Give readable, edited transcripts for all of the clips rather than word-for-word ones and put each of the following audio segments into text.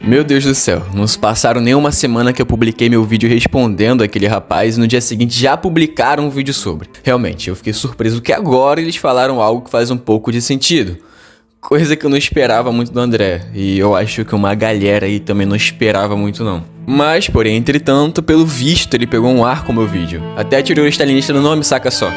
Meu Deus do céu, não se passaram nem uma semana que eu publiquei meu vídeo respondendo aquele rapaz e no dia seguinte já publicaram um vídeo sobre. Realmente, eu fiquei surpreso que agora eles falaram algo que faz um pouco de sentido. Coisa que eu não esperava muito do André, e eu acho que uma galera aí também não esperava muito não. Mas, porém, entretanto, pelo visto ele pegou um ar com o meu vídeo. Até tirou o stalinista no nome, saca só.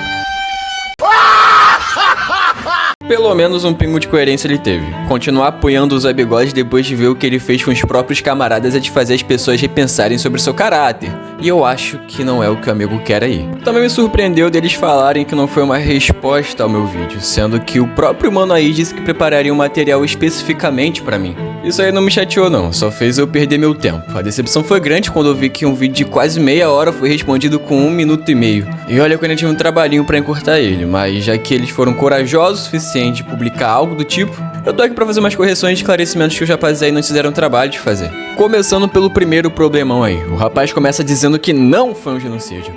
Pelo menos um pingo de coerência ele teve. Continuar apoiando o Zói Bigode depois de ver o que ele fez com os próprios camaradas é de fazer as pessoas repensarem sobre seu caráter. E eu acho que não é o que o amigo quer aí. Também me surpreendeu deles falarem que não foi uma resposta ao meu vídeo, sendo que o próprio mano aí disse que prepararia um material especificamente pra mim. Isso aí não me chateou não, só fez eu perder meu tempo. A decepção foi grande quando eu vi que um vídeo de quase meia hora foi respondido com 1 minuto e meio. E olha que eu ainda tinha um trabalhinho pra encurtar ele, mas já que eles foram corajosos o suficiente de publicar algo do tipo, eu tô aqui pra fazer umas correções e esclarecimentos que os rapazes aí não fizeram trabalho de fazer. Começando pelo primeiro problemão aí, o rapaz começa dizendo que não foi um genocídio.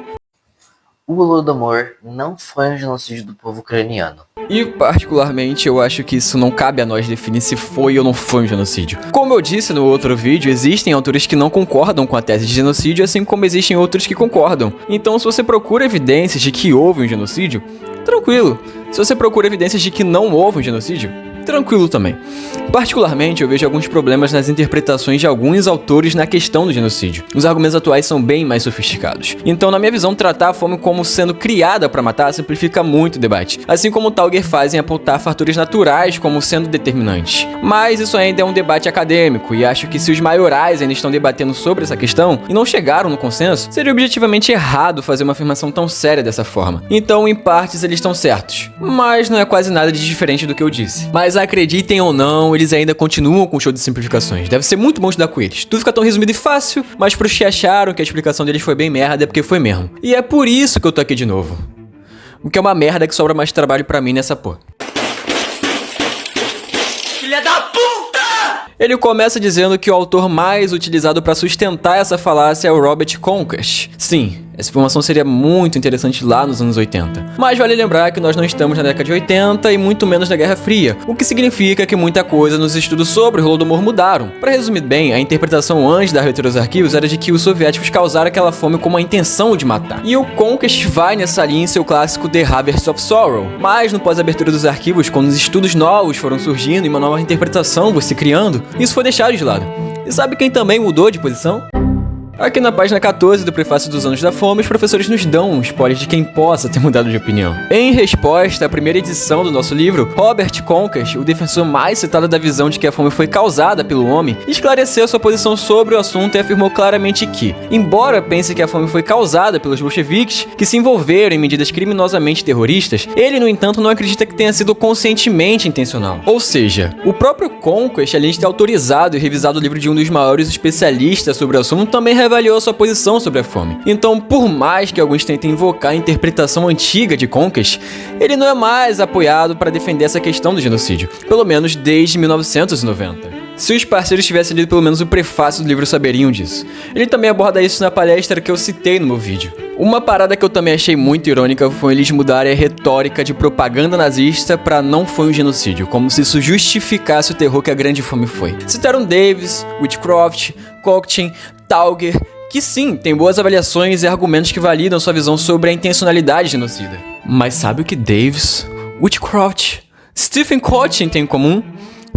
O Holodomor não foi um genocídio do povo ucraniano. E particularmente eu acho que isso não cabe a nós definir se foi ou não foi um genocídio. Como eu disse no outro vídeo, existem autores que não concordam com a tese de genocídio, assim como existem outros que concordam. Então se você procura evidências de que houve um genocídio, tranquilo. Se você procura evidências de que não houve um genocídio, tranquilo também. Particularmente, eu vejo alguns problemas nas interpretações de alguns autores na questão do genocídio. Os argumentos atuais são bem mais sofisticados. Então, na minha visão, tratar a fome como sendo criada para matar simplifica muito o debate, assim como Tauger faz em apontar fatores naturais como sendo determinantes. Mas isso ainda é um debate acadêmico, e acho que se os maiorais ainda estão debatendo sobre essa questão e não chegaram no consenso, seria objetivamente errado fazer uma afirmação tão séria dessa forma. Então, em partes, eles estão certos, mas não é quase nada de diferente do que eu disse. Mas acreditem ou não, eles ainda continuam com o show de simplificações. Deve ser muito bom estudar com eles. Tudo fica tão resumido e fácil, mas pros que acharam que a explicação deles foi bem merda é porque foi mesmo. E é por isso que eu tô aqui de novo. O que é uma merda que sobra mais trabalho pra mim nessa porra. Filha da puta! Ele começa dizendo que o autor mais utilizado pra sustentar essa falácia é o Robert Conquest. Sim, essa informação seria muito interessante lá nos anos 80. Mas vale lembrar que nós não estamos na década de 80 e muito menos na Guerra Fria, o que significa que muita coisa nos estudos sobre o Holodomor mudaram. Para resumir bem, a interpretação antes da retirada dos arquivos era de que os soviéticos causaram aquela fome com uma intenção de matar. E o Conquest vai nessa linha em seu clássico The Harvest of Sorrow. Mas no pós-abertura dos arquivos, quando os estudos novos foram surgindo e uma nova interpretação foi se criando, isso foi deixado de lado. E sabe quem também mudou de posição? Aqui na página 14 do prefácio dos Anos da Fome, os professores nos dão um spoiler de quem possa ter mudado de opinião. Em resposta à primeira edição do nosso livro, Robert Conquest, o defensor mais citado da visão de que a fome foi causada pelo homem, esclareceu sua posição sobre o assunto e afirmou claramente que, embora pense que a fome foi causada pelos bolcheviques, que se envolveram em medidas criminosamente terroristas, ele, no entanto, não acredita que tenha sido conscientemente intencional. Ou seja, o próprio Conquest, além de ter autorizado e revisado o livro de um dos maiores especialistas sobre o assunto, também avaliou sua posição sobre a fome. Então, por mais que alguns tentem invocar a interpretação antiga de Conquest, ele não é mais apoiado para defender essa questão do genocídio, pelo menos desde 1990. Se os parceiros tivessem lido pelo menos o prefácio do livro, saberiam disso. Ele também aborda isso na palestra que eu citei no meu vídeo. Uma parada que eu também achei muito irônica foi eles mudarem a retórica de propaganda nazista para não foi um genocídio, como se isso justificasse o terror que a Grande Fome foi. Citaram Davis, Witchcroft, Cocktin, Tauger, que sim, tem boas avaliações e argumentos que validam sua visão sobre a intencionalidade genocida. Mas sabe o que Davis, Witchcroft, Stephen Cocktin têm em comum?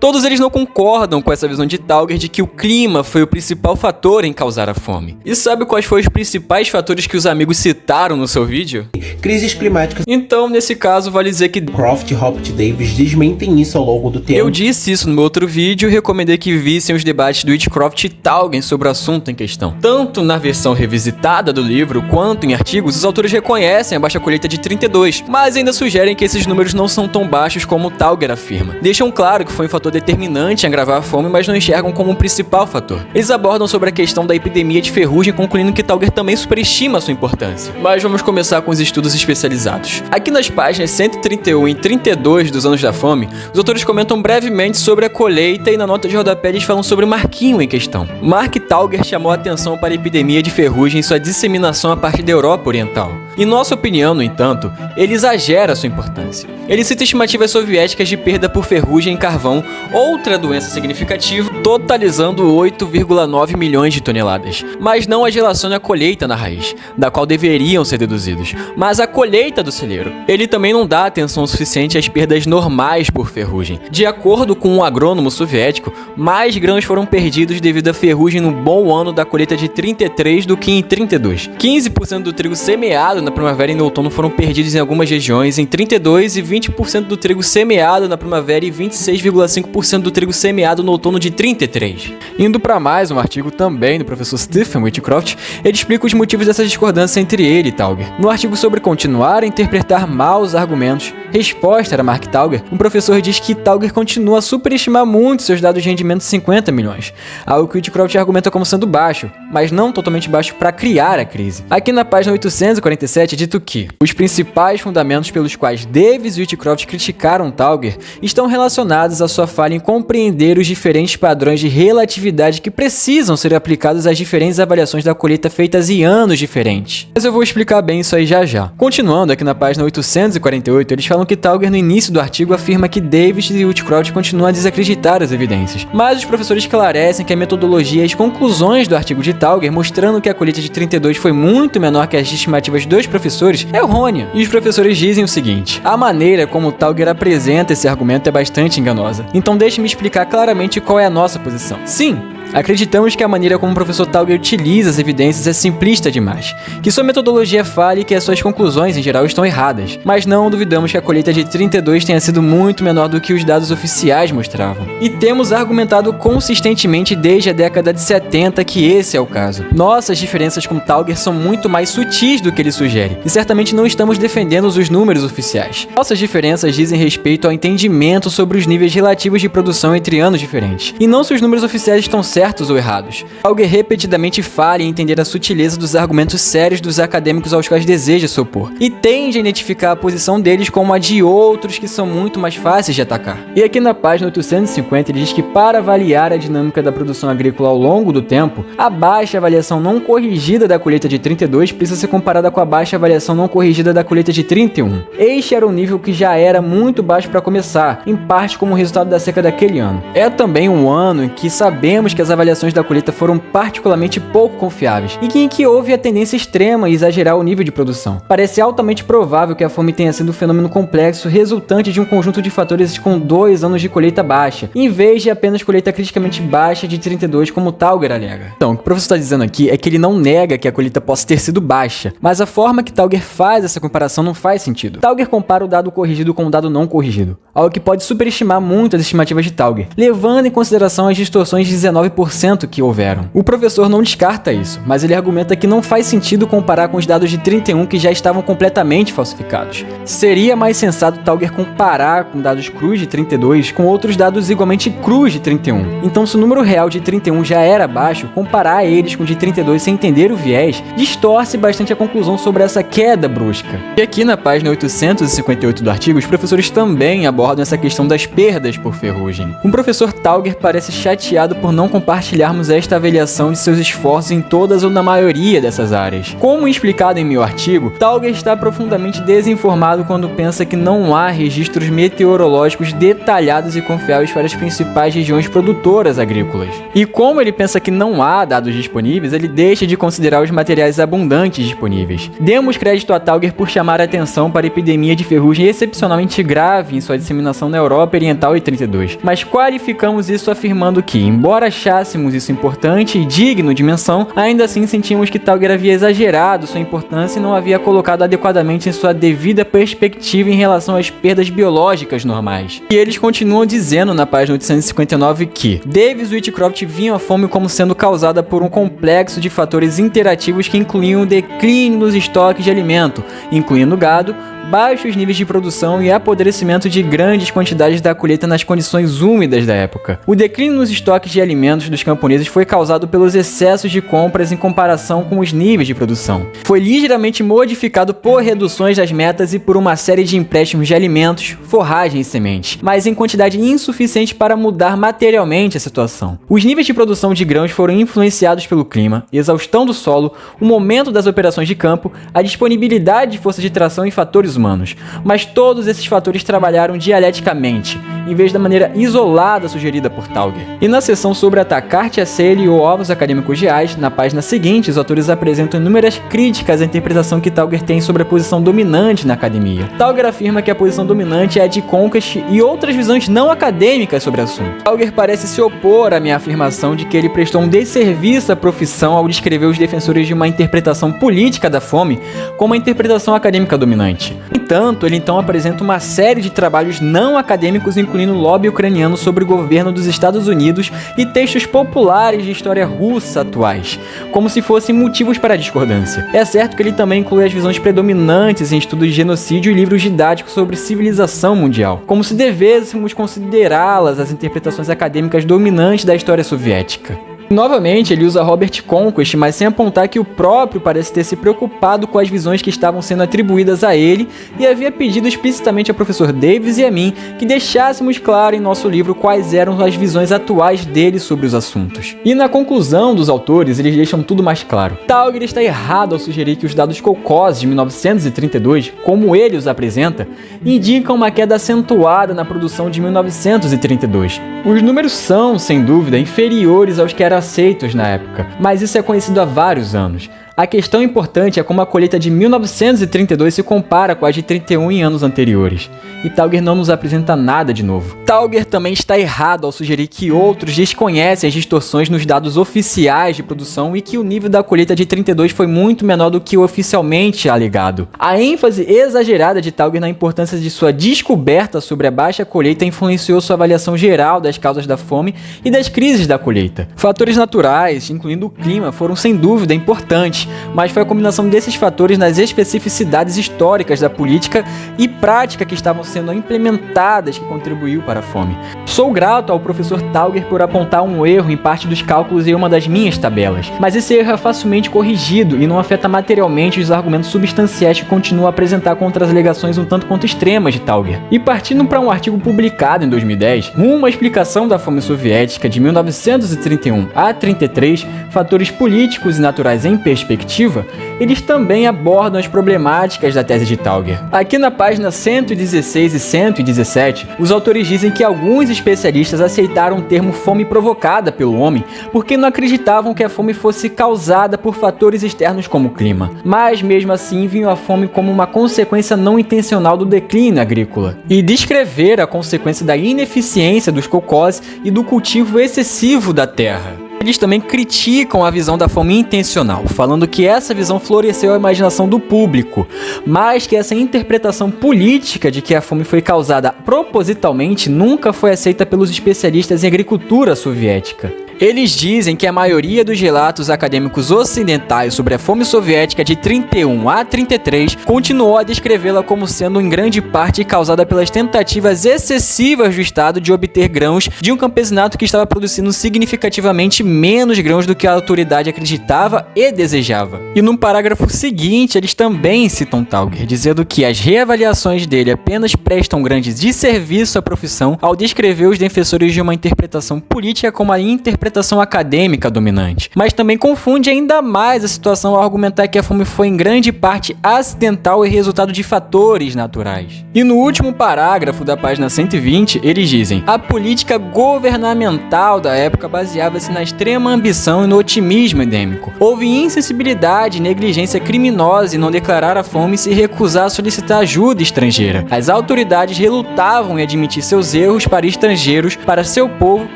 Todos eles não concordam com essa visão de Tauger de que o clima foi o principal fator em causar a fome. E sabe quais foram os principais fatores que os amigos citaram no seu vídeo? Crises climáticas. Então, nesse caso, vale dizer que Croft e Robert Davis desmentem isso ao longo do tempo. Eu disse isso no meu outro vídeo e recomendei que vissem os debates do Witchcroft e Tauger sobre o assunto em questão. Tanto na versão revisitada do livro, quanto em artigos, os autores reconhecem a baixa colheita de 32, mas ainda sugerem que esses números não são tão baixos como Tauger afirma. Deixam claro que foi um fator determinante em agravar a fome, mas não enxergam como um principal fator. Eles abordam sobre a questão da epidemia de ferrugem, concluindo que Tauger também superestima sua importância. Mas vamos começar com os estudos especializados. Aqui nas páginas 131 e 32 dos Anos da Fome, os autores comentam brevemente sobre a colheita e na nota de rodapé eles falam sobre o Marquinho em questão. Mark Tauger chamou a atenção para a epidemia de ferrugem e sua disseminação a partir da Europa Oriental. Em nossa opinião, no entanto, ele exagera sua importância. Ele cita estimativas soviéticas de perda por ferrugem em carvão desencadearam outra doença significativa, totalizando 8,9 milhões de toneladas. Mas não as relaciona a colheita na raiz, da qual deveriam ser deduzidos, mas a colheita do celeiro. Ele também não dá atenção suficiente às perdas normais por ferrugem. De acordo com um agrônomo soviético, mais grãos foram perdidos devido à ferrugem no bom ano da colheita de 33 do que em 32. 15% do trigo semeado na primavera e no outono foram perdidos em algumas regiões em 32 e 20% do trigo semeado na primavera e 26,5% do trigo semeado no outono de 33. Indo para mais um artigo também do professor Stephen Whitcroft, ele explica os motivos dessa discordância entre ele e Tauger. No artigo sobre continuar a interpretar mal os argumentos, resposta era Mark Tauger, um professor diz que Tauger continua a superestimar muito seus dados de rendimento de 50 milhões, algo que Whitcroft argumenta como sendo baixo, mas não totalmente baixo para criar a crise. Aqui na página 847 é dito que os principais fundamentos pelos quais Davis e Whitcroft criticaram Tauger estão relacionados à sua falha em compreender os diferentes padrões de relatividade que precisam ser aplicados às diferentes avaliações da colheita feitas em anos diferentes. Mas eu vou explicar bem isso aí já já. Continuando aqui na página 848, eles falam que Tauger no início do artigo afirma que Davis e Whitcroft continuam a desacreditar as evidências, mas os professores esclarecem que a metodologia e as conclusões do artigo de Tauger, mostrando que a colheita de 32 foi muito menor que as estimativas dos professores, é errônea. E os professores dizem o seguinte: a maneira como Tauger apresenta esse argumento é bastante enganosa. Então deixe-me explicar claramente qual é a nossa posição. Sim, acreditamos que a maneira como o professor Tauger utiliza as evidências é simplista demais, que sua metodologia é falha e que as suas conclusões em geral estão erradas, mas não duvidamos que a colheita de 32 tenha sido muito menor do que os dados oficiais mostravam. E temos argumentado consistentemente desde a década de 70 que esse é o caso. Nossas diferenças com Tauger são muito mais sutis do que ele sugere, e certamente não estamos defendendo os números oficiais. Nossas diferenças dizem respeito ao entendimento sobre os níveis relativos de produção entre anos diferentes, e não se os números oficiais estão certos ou errados. Tauger repetidamente falha em entender a sutileza dos argumentos sérios dos acadêmicos aos quais deseja se opor, e tende a identificar a posição deles como a de outros que são muito mais fáceis de atacar. E aqui na página 850 ele diz que para avaliar a dinâmica da produção agrícola ao longo do tempo, a baixa avaliação não corrigida da colheita de 32 precisa ser comparada com a baixa avaliação não corrigida da colheita de 31. Este era um nível que já era muito baixo para começar, em parte como resultado da seca daquele ano. É também um ano em que sabemos que as avaliações da colheita foram particularmente pouco confiáveis, e em que houve a tendência extrema em exagerar o nível de produção. Parece altamente provável que a fome tenha sido um fenômeno complexo resultante de um conjunto de fatores com 2 anos de colheita baixa, em vez de apenas colheita criticamente baixa de 32 como Tauger alega. Então, o que o professor está dizendo aqui é que ele não nega que a colheita possa ter sido baixa, mas a forma que Tauger faz essa comparação não faz sentido. Tauger compara o dado corrigido com o dado não corrigido, algo que pode superestimar muito as estimativas de Tauger, levando em consideração as distorções de 19% que houveram. O professor não descarta isso, mas ele argumenta que não faz sentido comparar com os dados de 31 que já estavam completamente falsificados. Seria mais sensato Tauger comparar com dados crus de 32 com outros dados igualmente crus de 31. Então, se o número real de 31 já era baixo, comparar eles com o de 32 sem entender o viés distorce bastante a conclusão sobre essa queda brusca. E aqui na página 858 do artigo, os professores também abordam essa questão das perdas por ferrugem. O professor Tauger parece chateado por não compartilharmos esta avaliação de seus esforços em todas ou na maioria dessas áreas. Como explicado em meu artigo, Tauger está profundamente desinformado quando pensa que não há registros meteorológicos detalhados e confiáveis para as principais regiões produtoras agrícolas. E como ele pensa que não há dados disponíveis, ele deixa de considerar os materiais abundantes disponíveis. Demos crédito a Tauger por chamar a atenção para a epidemia de ferrugem excepcionalmente grave em sua disseminação na Europa Oriental em 32, mas qualificamos isso afirmando que, embora achássemos isso importante e digno de menção, ainda assim sentimos que Tauger havia exagerado sua importância e não havia colocado adequadamente em sua devida perspectiva em relação às perdas biológicas normais. E eles continuam dizendo na página 859 que Davis e Whitcroft viam a fome como sendo causada por um complexo de fatores interativos que incluíam o declínio dos estoques de alimento, incluindo gado, baixos níveis de produção e apodrecimento de grandes quantidades da colheita nas condições úmidas da época. O declínio nos estoques de alimentos dos camponeses foi causado pelos excessos de compras em comparação com os níveis de produção. Foi ligeiramente modificado por reduções das metas e por uma série de empréstimos de alimentos, forragem e sementes, mas em quantidade insuficiente para mudar materialmente a situação. Os níveis de produção de grãos foram influenciados pelo clima, exaustão do solo, o momento das operações de campo, a disponibilidade de forças de tração e fatores humanos, mas todos esses fatores trabalharam dialeticamente, em vez da maneira isolada sugerida por Taugher. E na seção sobre atacar Tia Celia ou ovos acadêmicos reais, na página seguinte, os autores apresentam inúmeras críticas à interpretação que Taugher tem sobre a posição dominante na academia. Taugher afirma que a posição dominante é a de Conquest e outras visões não acadêmicas sobre o assunto. Taugher parece se opor à minha afirmação de que ele prestou um desserviço à profissão ao descrever os defensores de uma interpretação política da fome como uma interpretação acadêmica dominante. No entanto, ele então apresenta uma série de trabalhos não acadêmicos, incluindo o lobby ucraniano sobre o governo dos Estados Unidos e textos populares de história russa atuais, como se fossem motivos para a discordância. É certo que ele também inclui as visões predominantes em estudos de genocídio e livros didáticos sobre civilização mundial, como se devêssemos considerá-las as interpretações acadêmicas dominantes da história soviética. Novamente, ele usa Robert Conquest, mas sem apontar que o próprio parece ter se preocupado com as visões que estavam sendo atribuídas a ele e havia pedido explicitamente ao professor Davis e a mim que deixássemos claro em nosso livro quais eram as visões atuais dele sobre os assuntos. E na conclusão dos autores, eles deixam tudo mais claro. Taugher está errado ao sugerir que os dados Kolkhoz de 1932, como ele os apresenta, indicam uma queda acentuada na produção de 1932. Os números são, sem dúvida, inferiores aos que eram aceitos na época, mas isso é conhecido há vários anos. A questão importante é como a colheita de 1932 se compara com a de 31 em anos anteriores, e Taugher não nos apresenta nada de novo. Taugher também está errado ao sugerir que outros desconhecem as distorções nos dados oficiais de produção e que o nível da colheita de 32 foi muito menor do que o oficialmente alegado. A ênfase exagerada de Taugher na importância de sua descoberta sobre a baixa colheita influenciou sua avaliação geral das causas da fome e das crises da colheita. Fatores naturais, incluindo o clima, foram sem dúvida importantes, mas foi a combinação desses fatores nas especificidades históricas da política e prática que estavam sendo implementadas que contribuiu para a fome. Sou grato ao professor Taugher por apontar um erro em parte dos cálculos em uma das minhas tabelas, mas esse erro é facilmente corrigido e não afeta materialmente os argumentos substanciais que continuam a apresentar contra as alegações um tanto quanto extremas de Taugher. E partindo para um artigo publicado em 2010, uma explicação da fome soviética de 1931 a 33, fatores políticos e naturais em perspectiva, eles também abordam as problemáticas da tese de Taugher. Aqui na página 116 e 117, os autores dizem que alguns especialistas aceitaram o termo fome provocada pelo homem porque não acreditavam que a fome fosse causada por fatores externos como o clima, mas mesmo assim viam a fome como uma consequência não intencional do declínio agrícola, e descrever a consequência da ineficiência dos Kolkhoz e do cultivo excessivo da terra. Eles também criticam a visão da fome intencional, falando que essa visão floresceu a imaginação do público, mas que essa interpretação política de que a fome foi causada propositalmente nunca foi aceita pelos especialistas em agricultura soviética. Eles dizem que a maioria dos relatos acadêmicos ocidentais sobre a fome soviética de 31 a 33 continuou a descrevê-la como sendo em grande parte causada pelas tentativas excessivas do Estado de obter grãos de um campesinato que estava produzindo significativamente menos grãos do que a autoridade acreditava e desejava. E no parágrafo seguinte, eles também citam Taugher, dizendo que as reavaliações dele apenas prestam grande desserviço à profissão ao descrever os defensores de uma interpretação política como a interpretação acadêmica dominante, mas também confunde ainda mais a situação ao argumentar que a fome foi em grande parte acidental e resultado de fatores naturais. E no último parágrafo da página 120, eles dizem: a política governamental da época baseava-se na extrema ambição e no otimismo endêmico. Houve insensibilidade e negligência criminosa em não declarar a fome e se recusar a solicitar ajuda estrangeira. As autoridades relutavam em admitir seus erros para estrangeiros, para seu povo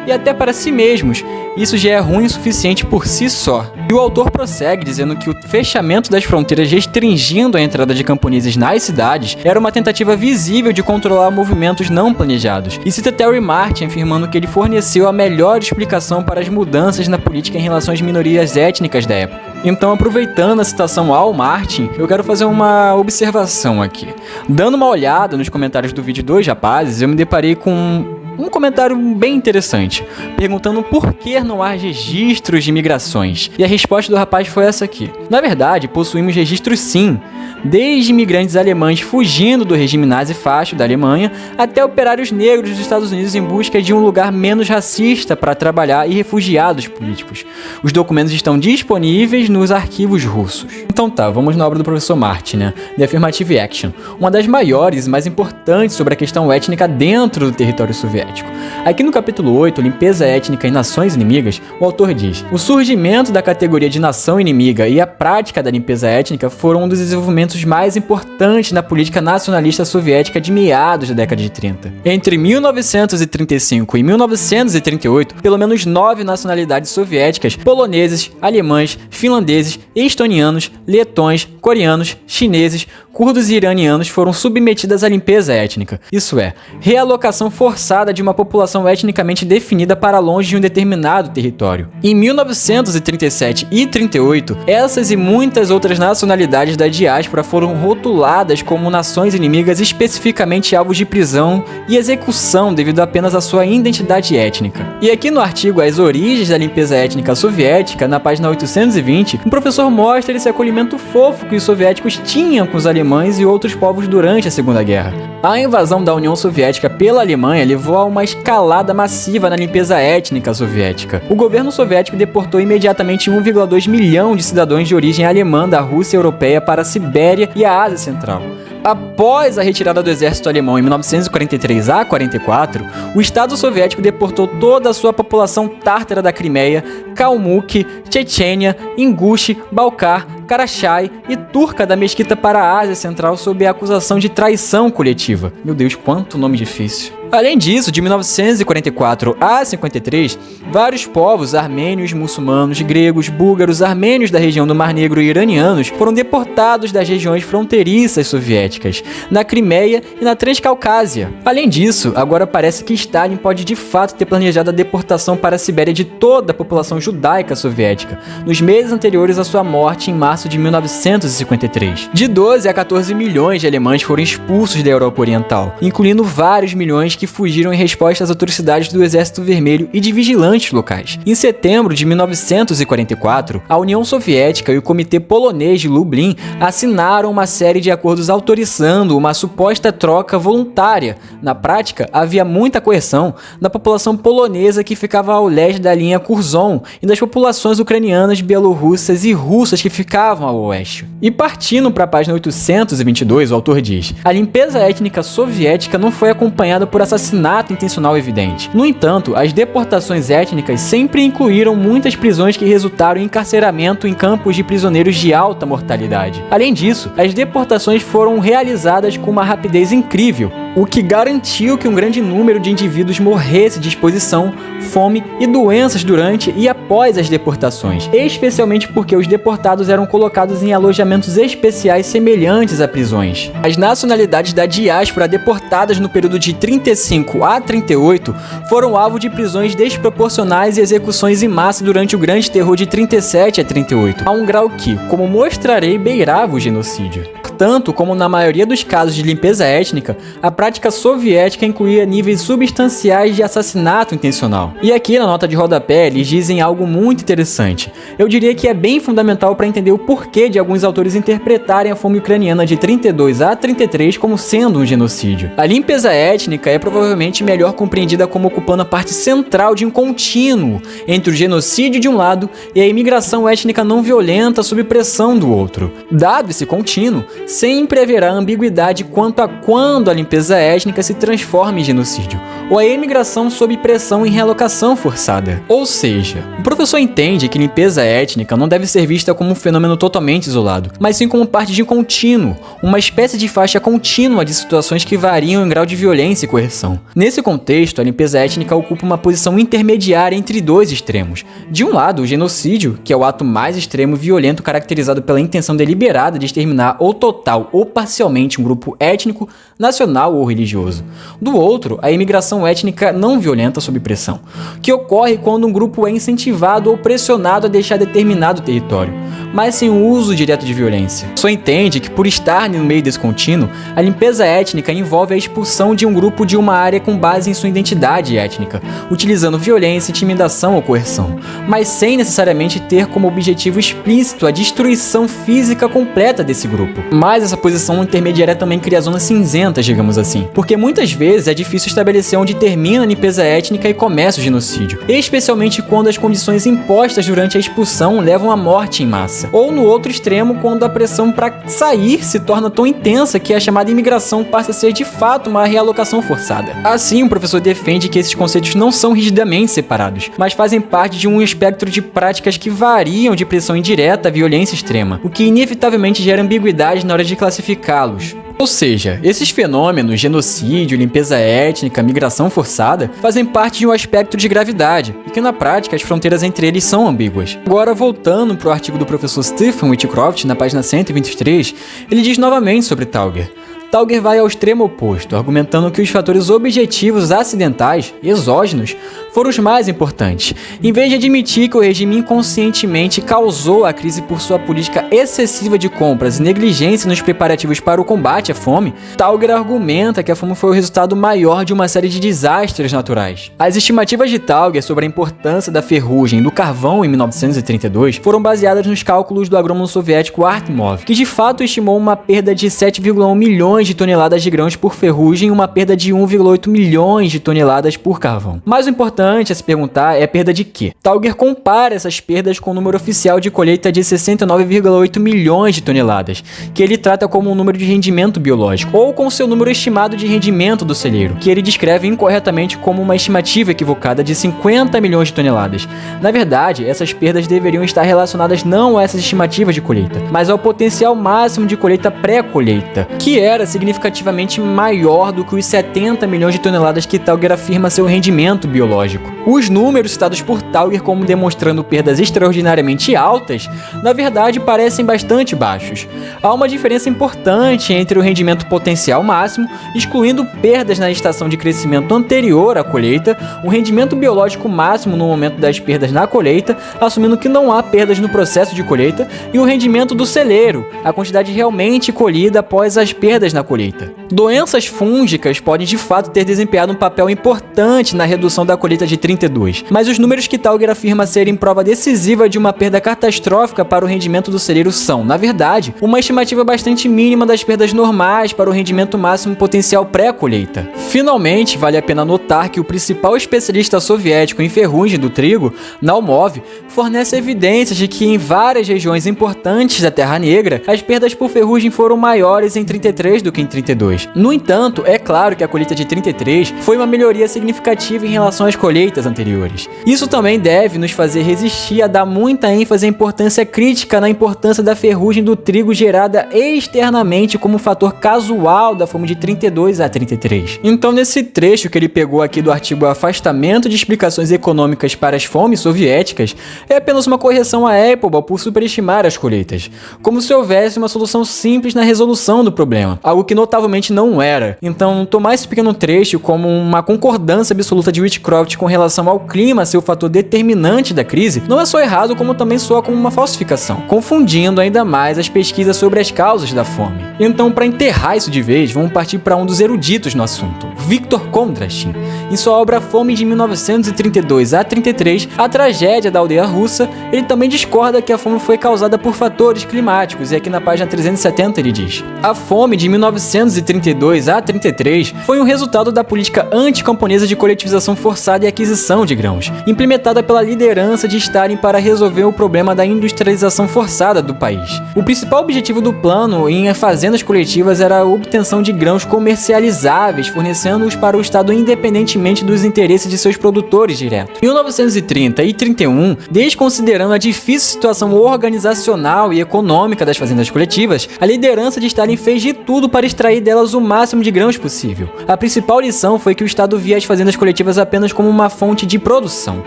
e até para si mesmos. Isso já é ruim o suficiente por si só. E o autor prossegue dizendo que o fechamento das fronteiras restringindo a entrada de camponeses nas cidades era uma tentativa visível de controlar movimentos não planejados. E cita Terry Martin afirmando que ele forneceu a melhor explicação para as mudanças na política em relação às minorias étnicas da época. Então, aproveitando a citação ao Martin, eu quero fazer uma observação aqui. Dando uma olhada nos comentários do vídeo dos rapazes, eu me deparei com um comentário bem interessante, perguntando por que não há registros de migrações. E a resposta do rapaz foi essa aqui. Na verdade, possuímos registros sim, desde imigrantes alemães fugindo do regime nazi-facho da Alemanha, até operários negros dos Estados Unidos em busca de um lugar menos racista para trabalhar e refugiados políticos. Os documentos estão disponíveis nos arquivos russos. Então tá, vamos na obra do professor Martin, né? The Affirmative Action, uma das maiores e mais importantes sobre a questão étnica dentro do território soviético. Aqui no capítulo 8, Limpeza Étnica e Nações Inimigas, o autor diz: o surgimento da categoria de nação inimiga e a prática da limpeza étnica foram um dos desenvolvimentos mais importantes na política nacionalista soviética de meados da década de 30. Entre 1935 e 1938, pelo menos 9 nacionalidades soviéticas, poloneses, alemães, finlandeses, estonianos, letões, coreanos, chineses, curdos e iranianos foram submetidas à limpeza étnica, isso é, realocação forçada de uma população etnicamente definida para longe de um determinado território. Em 1937 e 38, essas e muitas outras nacionalidades da diáspora foram rotuladas como nações inimigas especificamente alvos de prisão e execução devido apenas à sua identidade étnica. E aqui no artigo As Origens da Limpeza Étnica Soviética, na página 820, o professor mostra esse acolhimento fofo que os soviéticos tinham com os alemães e outros povos durante a Segunda Guerra. A invasão da União Soviética pela Alemanha levou a uma escalada massiva na limpeza étnica soviética. O governo soviético deportou imediatamente 1,2 milhão de cidadãos de origem alemã da Rússia europeia para a Sibéria e a Ásia Central. Após a retirada do exército alemão em 1943 a 44, o Estado soviético deportou toda a sua população tártara da Crimeia, Kalmuk, Chechênia, Ingush, Balcar, Karachay e turca da Mesquita para a Ásia Central sob a acusação de traição coletiva. Meu Deus, quanto nome difícil. Além disso, de 1944 a 53, vários povos armênios, muçulmanos, gregos, búlgaros, armênios da região do Mar Negro e iranianos foram deportados das regiões fronteiriças soviéticas, na Crimeia e na Transcaucásia. Além disso, agora parece que Stalin pode de fato ter planejado a deportação para a Sibéria de toda a população judaica soviética, nos meses anteriores à sua morte em março de 1953. De 12 a 14 milhões de alemães foram expulsos da Europa Oriental, incluindo vários milhões que fugiram em resposta às atrocidades do Exército Vermelho e de vigilantes locais. Em setembro de 1944, a União Soviética e o Comitê Polonês de Lublin assinaram uma série de acordos autorizando uma suposta troca voluntária. Na prática, havia muita coerção da população polonesa que ficava ao leste da linha Curzon e das populações ucranianas, bielorrussas e russas que ficavam ao oeste. E partindo para a página 822, o autor diz: a limpeza étnica soviética não foi acompanhada por assassinato intencional evidente. No entanto, as deportações étnicas sempre incluíram muitas prisões que resultaram em encarceramento em campos de prisioneiros de alta mortalidade. Além disso, as deportações foram realizadas com uma rapidez incrível, o que garantiu que um grande número de indivíduos morresse de exposição, fome e doenças durante e após as deportações, especialmente porque os deportados eram colocados em alojamentos especiais semelhantes a prisões. As nacionalidades da diáspora deportadas no período de 35 a 38 foram alvo de prisões desproporcionais e execuções em massa durante o Grande Terror de 37 a 38, a um grau que, como mostrarei, beirava o genocídio. Portanto, como na maioria dos casos de limpeza étnica, a prática soviética incluía níveis substanciais de assassinato intencional. E aqui na nota de rodapé eles dizem algo muito interessante. Eu diria que é bem fundamental para entender o porquê de alguns autores interpretarem a fome ucraniana de 32 a 33 como sendo um genocídio. A limpeza étnica é provavelmente melhor compreendida como ocupando a parte central de um contínuo entre o genocídio de um lado e a imigração étnica não violenta sob pressão do outro. Dado esse contínuo, sempre haverá ambiguidade quanto a quando a limpeza étnica se transforma em genocídio, ou a imigração sob pressão em realocação forçada. Ou seja, o professor entende que limpeza étnica não deve ser vista como um fenômeno totalmente isolado, mas sim como parte de um contínuo, uma espécie de faixa contínua de situações que variam em grau de violência e coerção. Nesse contexto, a limpeza étnica ocupa uma posição intermediária entre dois extremos. De um lado, o genocídio, que é o ato mais extremo e violento caracterizado pela intenção deliberada de exterminar ou total ou parcialmente um grupo étnico, nacional ou religioso. Do outro, a imigração étnica não violenta sob pressão, que ocorre quando um grupo é incentivado ou pressionado a deixar determinado território. mas sem o uso direto de violência. Só entende que, por estar no meio desse contínuo, a limpeza étnica envolve a expulsão de um grupo de uma área com base em sua identidade étnica, utilizando violência, intimidação ou coerção, mas sem necessariamente ter como objetivo explícito a destruição física completa desse grupo. Mas essa posição intermediária também cria zonas cinzentas, digamos assim, porque muitas vezes é difícil estabelecer onde termina a limpeza étnica e começa o genocídio, especialmente quando as condições impostas durante a expulsão levam à morte em massa, ou no outro extremo, quando a pressão para sair se torna tão intensa que a chamada imigração passa a ser de fato uma realocação forçada. Assim, o professor defende que esses conceitos não são rigidamente separados, mas fazem parte de um espectro de práticas que variam de pressão indireta à violência extrema, o que inevitavelmente gera ambiguidade na hora de classificá-los. Ou seja, esses fenômenos, genocídio, limpeza étnica, migração forçada, fazem parte de um aspecto de gravidade, e que na prática as fronteiras entre eles são ambíguas. Agora, voltando para o artigo do professor Stephen Whitcroft, na página 123, ele diz novamente sobre Tauger. Tauger vai ao extremo oposto, argumentando que os fatores objetivos acidentais, exógenos, foram os mais importantes, em vez de admitir que o regime inconscientemente causou a crise por sua política excessiva de compras e negligência nos preparativos para o combate à fome. Tauger argumenta que a fome foi o resultado maior de uma série de desastres naturais. As estimativas de Tauger sobre a importância da ferrugem e do carvão em 1932 foram baseadas nos cálculos do agrônomo soviético Artemov, que de fato estimou uma perda de 7,1 milhões de toneladas de grãos por ferrugem e uma perda de 1,8 milhões de toneladas por carvão. Mas o importante a se perguntar é a perda de quê? Tauger compara essas perdas com o número oficial de colheita de 69,8 milhões de toneladas, que ele trata como um número de rendimento biológico, ou com seu número estimado de rendimento do celeiro, que ele descreve incorretamente como uma estimativa equivocada de 50 milhões de toneladas. Na verdade, essas perdas deveriam estar relacionadas não a essas estimativas de colheita, mas ao potencial máximo de colheita pré-colheita, que era significativamente maior do que os 70 milhões de toneladas que Tauger afirma ser o rendimento biológico. Os números citados por Tauger como demonstrando perdas extraordinariamente altas, na verdade parecem bastante baixos. Há uma diferença importante entre o rendimento potencial máximo, excluindo perdas na estação de crescimento anterior à colheita, o rendimento biológico máximo no momento das perdas na colheita, assumindo que não há perdas no processo de colheita, e o rendimento do celeiro, a quantidade realmente colhida após as perdas na colheita. Doenças fúngicas podem de fato ter desempenhado um papel importante na redução da colheita de 32, mas os números que Tauger afirma serem prova decisiva de uma perda catastrófica para o rendimento do celeiro são, na verdade, uma estimativa bastante mínima das perdas normais para o rendimento máximo potencial pré-colheita. Finalmente, vale a pena notar que o principal especialista soviético em ferrugem do trigo, Naumov, fornece evidências de que em várias regiões importantes da Terra Negra, as perdas por ferrugem foram maiores em 33 do que em 32. No entanto, é claro que a colheita de 33 foi uma melhoria significativa em relação às colheitas anteriores. Isso também deve nos fazer resistir a dar muita ênfase à importância crítica na importância da ferrugem do trigo gerada externamente como fator casual da fome de 32 a 33. Então, nesse trecho que ele pegou aqui do artigo Afastamento de Explicações Econômicas para as Fomes Soviéticas, é apenas uma correção à Apple por superestimar as colheitas, como se houvesse uma solução simples na resolução do problema, algo que notavelmente não era. Então, tomar esse pequeno trecho como uma concordância absoluta de Whitcroft com relação ao clima ser o fator determinante da crise não é só errado, como também soa como uma falsificação, confundindo ainda mais as pesquisas sobre as causas da fome. Então, para enterrar isso de vez, vamos partir para um dos eruditos no assunto, Viktor Kondrashin. Em sua obra Fome de 1932 a 33, A Tragédia da Aldeia Russa, ele também discorda que a fome foi causada por fatores climáticos, e aqui na página 370 ele diz: a fome de 1932 a 33 foi um resultado da política anticamponesa de coletivização forçada e aquisição de grãos, implementada pela liderança de Stalin para resolver o problema da industrialização forçada do país. O principal objetivo do plano em fazendas coletivas era a obtenção de grãos comercializáveis, fornecendo-os para o Estado independentemente dos interesses de seus produtores diretos. Em 1930 e 31, desconsiderando a difícil situação organizacional e econômica das fazendas coletivas, a liderança de Stalin fez de tudo para extrair delas nelas o máximo de grãos possível. A principal lição foi que o Estado via as fazendas coletivas apenas como uma fonte de produção.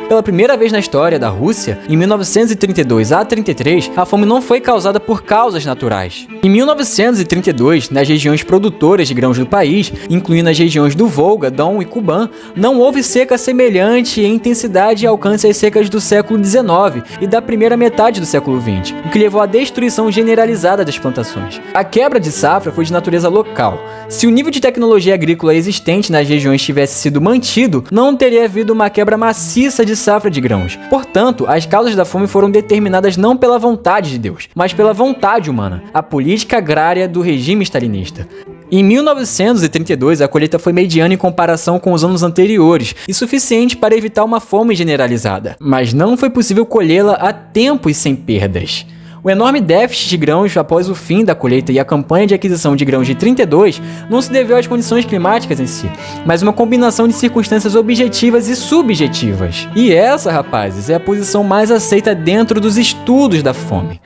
Pela primeira vez na história da Rússia, em 1932 a 33, a fome não foi causada por causas naturais. Em 1932, nas regiões produtoras de grãos do país, incluindo as regiões do Volga, Don e Kuban, não houve seca semelhante em intensidade e alcance às secas do século XIX e da primeira metade do século XX, o que levou à destruição generalizada das plantações. A quebra de safra foi de natureza local. Se o nível de tecnologia agrícola existente nas regiões tivesse sido mantido, não teria havido uma quebra maciça de safra de grãos. Portanto, as causas da fome foram determinadas não pela vontade de Deus, mas pela vontade humana, a política agrária do regime stalinista. Em 1932, a colheita foi mediana em comparação com os anos anteriores e suficiente para evitar uma fome generalizada, mas não foi possível colhê-la a tempo e sem perdas. O enorme déficit de grãos após o fim da colheita e a campanha de aquisição de grãos de 32 não se deveu às condições climáticas em si, mas uma combinação de circunstâncias objetivas e subjetivas. E essa, rapazes, é a posição mais aceita dentro dos estudos da fome.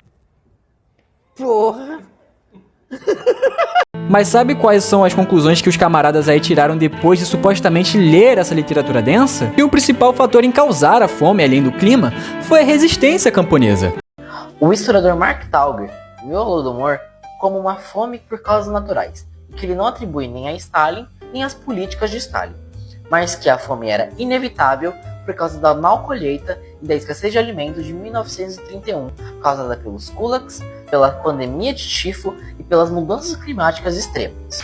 Porra! Mas sabe quais são as conclusões que os camaradas aí tiraram depois de supostamente ler essa literatura densa? Que o principal fator em causar a fome, além do clima, foi a resistência camponesa. O historiador Mark Tauger viu o Holodomor como uma fome por causas naturais, e que ele não atribui nem a Stalin nem às políticas de Stalin, mas que a fome era inevitável por causa da mal colheita e da escassez de alimentos de 1931, causada pelos kulaks, pela pandemia de tifo e pelas mudanças climáticas extremas.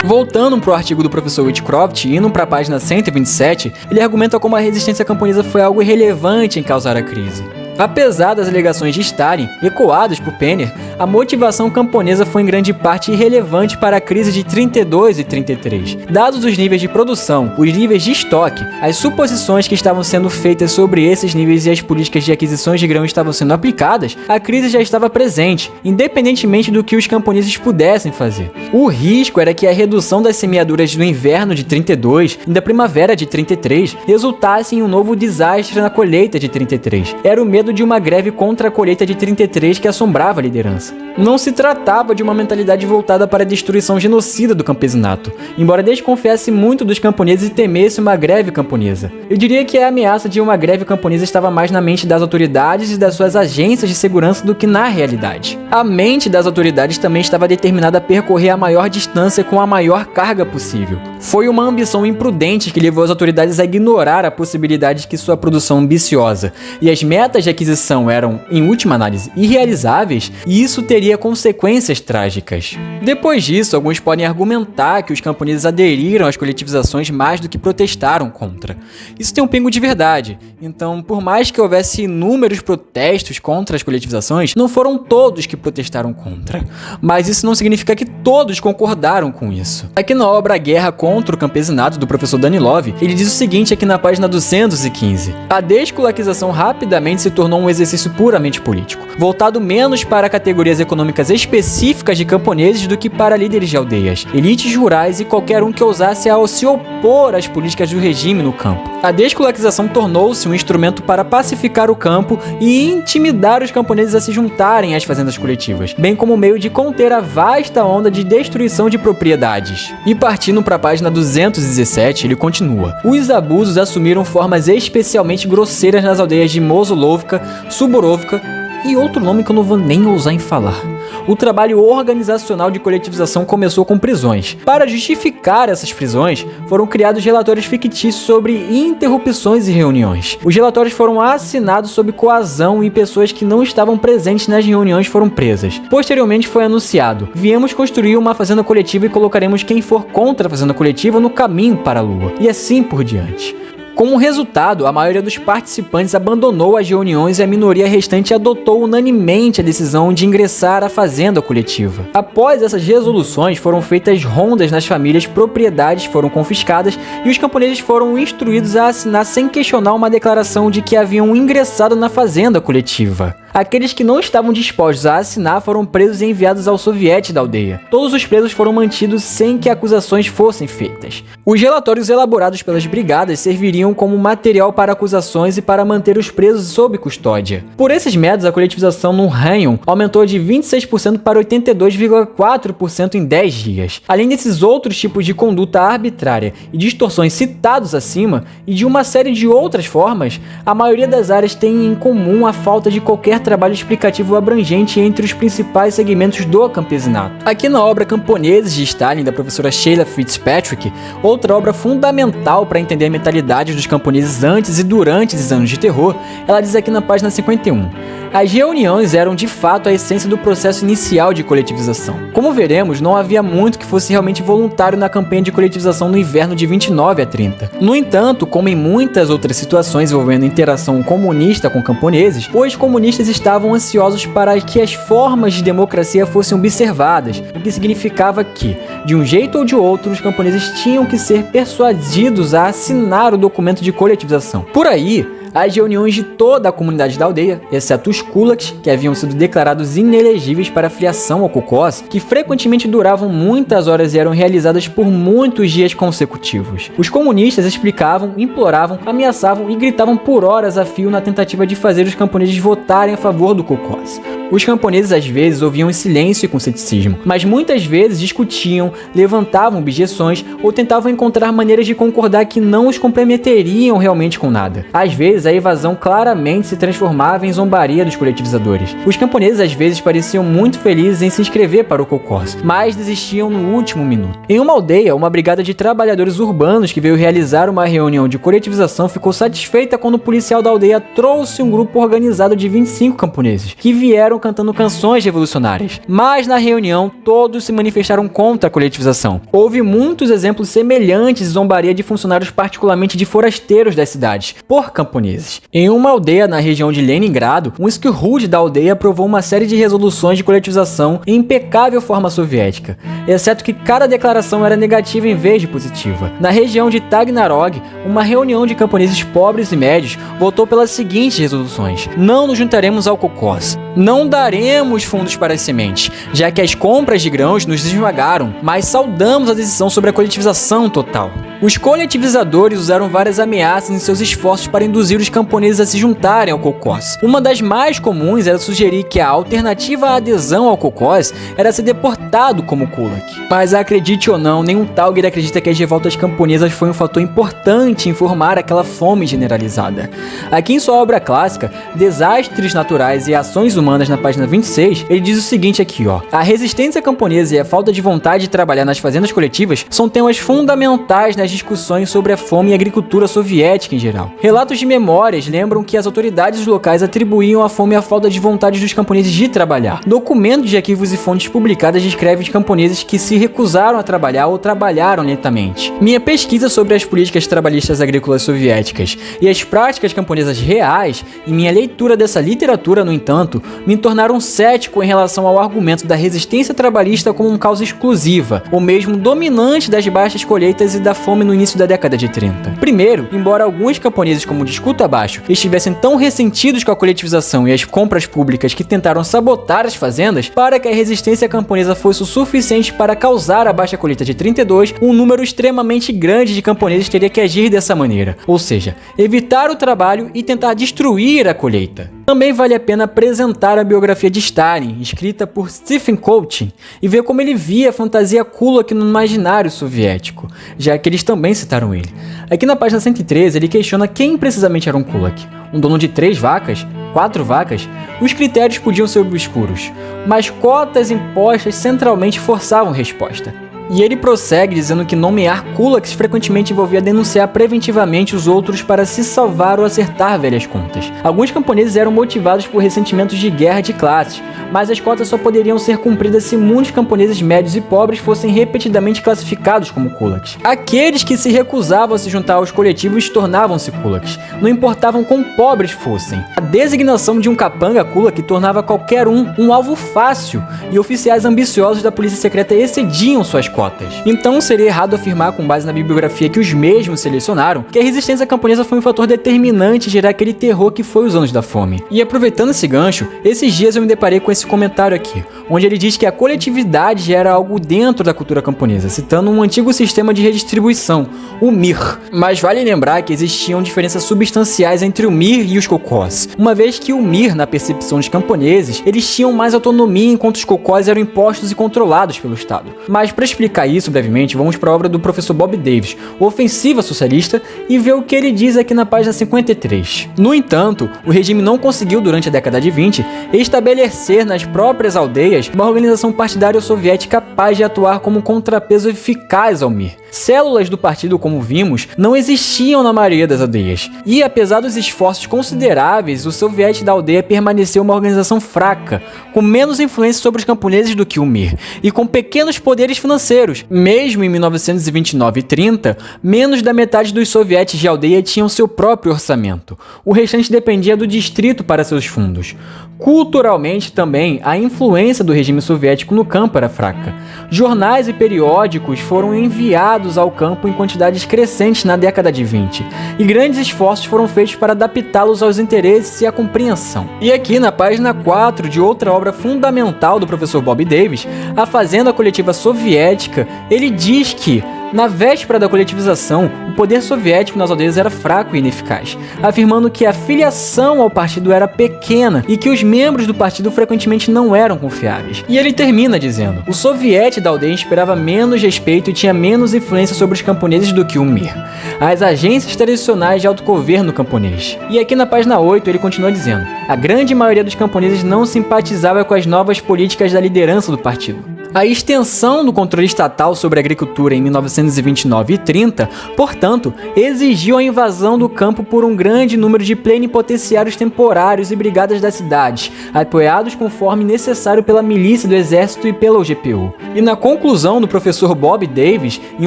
Voltando pro artigo do professor Whitcroft, indo pra página 127, ele argumenta como a resistência camponesa foi algo irrelevante em causar a crise. Apesar das alegações de Stalin, ecoadas por Penner, a motivação camponesa foi em grande parte irrelevante para a crise de 32 e 33. Dados os níveis de produção, os níveis de estoque, as suposições que estavam sendo feitas sobre esses níveis e as políticas de aquisições de grãos estavam sendo aplicadas, a crise já estava presente, independentemente do que os camponeses pudessem fazer. O risco era que a redução das semeaduras do inverno de 32 e da primavera de 33 resultasse em um novo desastre na colheita de 33. Era o medo de uma greve contra a colheita de 33 que assombrava a liderança. Não se tratava de uma mentalidade voltada para a destruição genocida do campesinato, embora desconfiasse muito dos camponeses e temesse uma greve camponesa. Eu diria que a ameaça de uma greve camponesa estava mais na mente das autoridades e das suas agências de segurança do que na realidade. A mente das autoridades também estava determinada a percorrer a maior distância com a maior carga possível. Foi uma ambição imprudente que levou as autoridades a ignorar a possibilidade de que sua produção ambiciosa e as metas de aquisição eram, em última análise, irrealizáveis, e isso teria consequências trágicas. Depois disso, alguns podem argumentar que os camponeses aderiram às coletivizações mais do que protestaram contra. Isso tem um pingo de verdade. Então, por mais que houvesse inúmeros protestos contra as coletivizações, não foram todos que protestaram contra. Mas isso não significa que todos concordaram com isso. Aqui na obra A Guerra contra o Campesinato, do professor Danilov, ele diz o seguinte aqui na página 215. A desculaquização rapidamente se tornou um exercício puramente político, voltado menos para categorias econômicas específicas de camponeses do que para líderes de aldeias, elites rurais e qualquer um que ousasse se opor às políticas do regime no campo. A desculaquização tornou-se um instrumento para pacificar o campo e intimidar os camponeses a se juntarem às fazendas coletivas, bem como meio de conter a vasta onda de destruição de propriedades. E partindo para a página 217, ele continua. Os abusos assumiram formas especialmente grosseiras nas aldeias de Mozolovka, Suborovka e outro nome que eu não vou nem ousar em falar. O trabalho organizacional de coletivização começou com prisões. Para justificar essas prisões, foram criados relatórios fictícios sobre interrupções e reuniões. Os relatórios foram assinados sob coação e pessoas que não estavam presentes nas reuniões foram presas. Posteriormente foi anunciado: viemos construir uma fazenda coletiva e colocaremos quem for contra a fazenda coletiva no caminho para a lua. E assim por diante. Como resultado, a maioria dos participantes abandonou as reuniões e a minoria restante adotou unanimemente a decisão de ingressar à fazenda coletiva. Após essas resoluções, foram feitas rondas nas famílias, propriedades foram confiscadas e os camponeses foram instruídos a assinar sem questionar uma declaração de que haviam ingressado na fazenda coletiva. Aqueles que não estavam dispostos a assinar foram presos e enviados ao soviete da aldeia. Todos os presos foram mantidos sem que acusações fossem feitas. Os relatórios elaborados pelas brigadas serviriam como material para acusações e para manter os presos sob custódia. Por esses métodos, a coletivização no Raion aumentou de 26% para 82,4% em 10 dias. Além desses outros tipos de conduta arbitrária e distorções citados acima, e de uma série de outras formas, a maioria das áreas tem em comum a falta de qualquer trabalho explicativo abrangente entre os principais segmentos do campesinato. Aqui na obra Camponeses de Stalin, da professora Sheila Fitzpatrick, outra obra fundamental para entender a mentalidade dos camponeses antes e durante os anos de terror, ela diz aqui na página 51. As reuniões eram de fato a essência do processo inicial de coletivização. Como veremos, não havia muito que fosse realmente voluntário na campanha de coletivização no inverno de 29 a 30. No entanto, como em muitas outras situações envolvendo interação comunista com camponeses, os comunistas estavam ansiosos para que as formas de democracia fossem observadas, o que significava que, de um jeito ou de outro, os camponeses tinham que ser persuadidos a assinar o documento de coletivização. Por aí, as reuniões de toda a comunidade da aldeia, exceto os kulaks, que haviam sido declarados inelegíveis para filiação ao kolkhoz, que frequentemente duravam muitas horas e eram realizadas por muitos dias consecutivos. Os comunistas explicavam, imploravam, ameaçavam e gritavam por horas a fio na tentativa de fazer os camponeses votarem a favor do kolkhoz. Os camponeses às vezes ouviam em silêncio e com ceticismo, mas muitas vezes discutiam, levantavam objeções ou tentavam encontrar maneiras de concordar que não os comprometeriam realmente com nada. Às vezes, a evasão claramente se transformava em zombaria dos coletivizadores. Os camponeses às vezes pareciam muito felizes em se inscrever para o kolkhoz, mas desistiam no último minuto. Em uma aldeia, uma brigada de trabalhadores urbanos que veio realizar uma reunião de coletivização ficou satisfeita quando o policial da aldeia trouxe um grupo organizado de 25 camponeses, que vieram cantando canções revolucionárias. Mas na reunião, todos se manifestaram contra a coletivização. Houve muitos exemplos semelhantes de zombaria de funcionários, particularmente de forasteiros das cidades, por camponeses. Em uma aldeia na região de Leningrado, um Skirhud da aldeia aprovou uma série de resoluções de coletivização em impecável forma soviética, exceto que cada declaração era negativa em vez de positiva. Na região de Tagnarog, uma reunião de camponeses pobres e médios votou pelas seguintes resoluções: não nos juntaremos ao kolkhoz, não daremos fundos para as sementes, já que as compras de grãos nos esmagaram, mas saudamos a decisão sobre a coletivização total. Os coletivizadores usaram várias ameaças em seus esforços para induzir os camponeses a se juntarem ao kolkhoz. Uma das mais comuns era sugerir que a alternativa à adesão ao kolkhoz era ser deportado como kulak. Mas acredite ou não, nenhum Tauger acredita que as revoltas camponesas foi um fator importante em formar aquela fome generalizada. Aqui em sua obra clássica, Desastres Naturais e Ações Humanas, na página 26, ele diz o seguinte aqui, ó: a resistência camponesa e a falta de vontade de trabalhar nas fazendas coletivas são temas fundamentais nas discussões sobre a fome e a agricultura soviética em geral. Relatos de memórias lembram que as autoridades locais atribuíam a fome à falta de vontade dos camponeses de trabalhar. Documentos de arquivos e fontes publicadas descrevem os camponeses que se recusaram a trabalhar ou trabalharam lentamente. Minha pesquisa sobre as políticas trabalhistas agrícolas soviéticas e as práticas camponesas reais e minha leitura dessa literatura, no entanto, me tornaram cético em relação ao argumento da resistência trabalhista como uma causa exclusiva, ou mesmo dominante das baixas colheitas e da fome no início da década de 30. Primeiro, embora alguns camponeses, como discuto abaixo, estivessem tão ressentidos com a coletivização e as compras públicas que tentaram sabotar as fazendas, para que a resistência camponesa fosse o suficiente para causar a baixa colheita de 32, um número extremamente grande de camponeses teria que agir dessa maneira, ou seja, evitar o trabalho e tentar destruir a colheita. Também vale a pena apresentar a biografia de Stalin, escrita por Stephen Kotkin, e ver como ele via a fantasia kulak no imaginário soviético, já que eles também citaram ele. Aqui na página 113 ele questiona quem precisamente era um kulak. Um dono de 3 vacas? 4 vacas? Os critérios podiam ser obscuros, mas cotas impostas centralmente forçavam resposta. E ele prossegue dizendo que nomear kulaks frequentemente envolvia denunciar preventivamente os outros para se salvar ou acertar velhas contas. Alguns camponeses eram motivados por ressentimentos de guerra de classes, mas as cotas só poderiam ser cumpridas se muitos camponeses médios e pobres fossem repetidamente classificados como kulaks. Aqueles que se recusavam a se juntar aos coletivos tornavam-se kulaks, não importavam quão pobres fossem. A designação de um capanga que tornava qualquer um alvo fácil, e oficiais ambiciosos da polícia secreta excediam suas cotas. Então seria errado afirmar, com base na bibliografia que os mesmos selecionaram, que a resistência camponesa foi um fator determinante em gerar aquele terror que foi os anos da fome. E aproveitando esse gancho, esses dias eu me deparei com esse comentário aqui, onde ele diz que a coletividade já era algo dentro da cultura camponesa, citando um antigo sistema de redistribuição, o MIR. Mas vale lembrar que existiam diferenças substanciais entre o MIR e os cocós, uma vez que o MIR, na percepção dos camponeses, eles tinham mais autonomia enquanto os cocós eram impostos e controlados pelo Estado. Mas para explicar isso brevemente, vamos para a obra do professor Bob Davis, o Ofensiva Socialista, e ver o que ele diz aqui na página 53. No entanto, o regime não conseguiu, durante a década de 20, estabelecer nas próprias aldeias uma organização partidária soviética capaz de atuar como um contrapeso eficaz ao MIR. Células do partido, como vimos, não existiam na maioria das aldeias, e apesar dos esforços consideráveis, o soviete da aldeia permaneceu uma organização fraca, com menos influência sobre os camponeses do que o MIR, e com pequenos poderes financeiros. Mesmo em 1929 e 30, menos da metade dos sovietes de aldeia tinham seu próprio orçamento. O restante dependia do distrito para seus fundos. Culturalmente também, a influência do regime soviético no campo era fraca. Jornais e periódicos foram enviados ao campo em quantidades crescentes na década de 20, e grandes esforços foram feitos para adaptá-los aos interesses e à compreensão. E aqui na página 4 de outra obra fundamental do professor Bob Davis, A Fazenda Coletiva Soviética, ele diz que, na véspera da coletivização, o poder soviético nas aldeias era fraco e ineficaz, afirmando que a filiação ao partido era pequena e que os membros do partido frequentemente não eram confiáveis. E ele termina dizendo: o soviete da aldeia inspirava menos respeito e tinha menos influência sobre os camponeses do que o MIR, as agências tradicionais de autogoverno camponês. E aqui na página 8 ele continua dizendo: a grande maioria dos camponeses não simpatizava com as novas políticas da liderança do partido. A extensão do controle estatal sobre a agricultura em 1929 e 30, portanto, exigiu a invasão do campo por um grande número de plenipotenciários temporários e brigadas das cidades, apoiados conforme necessário pela milícia do exército e pela UGPU. E na conclusão do professor Bob Davis, em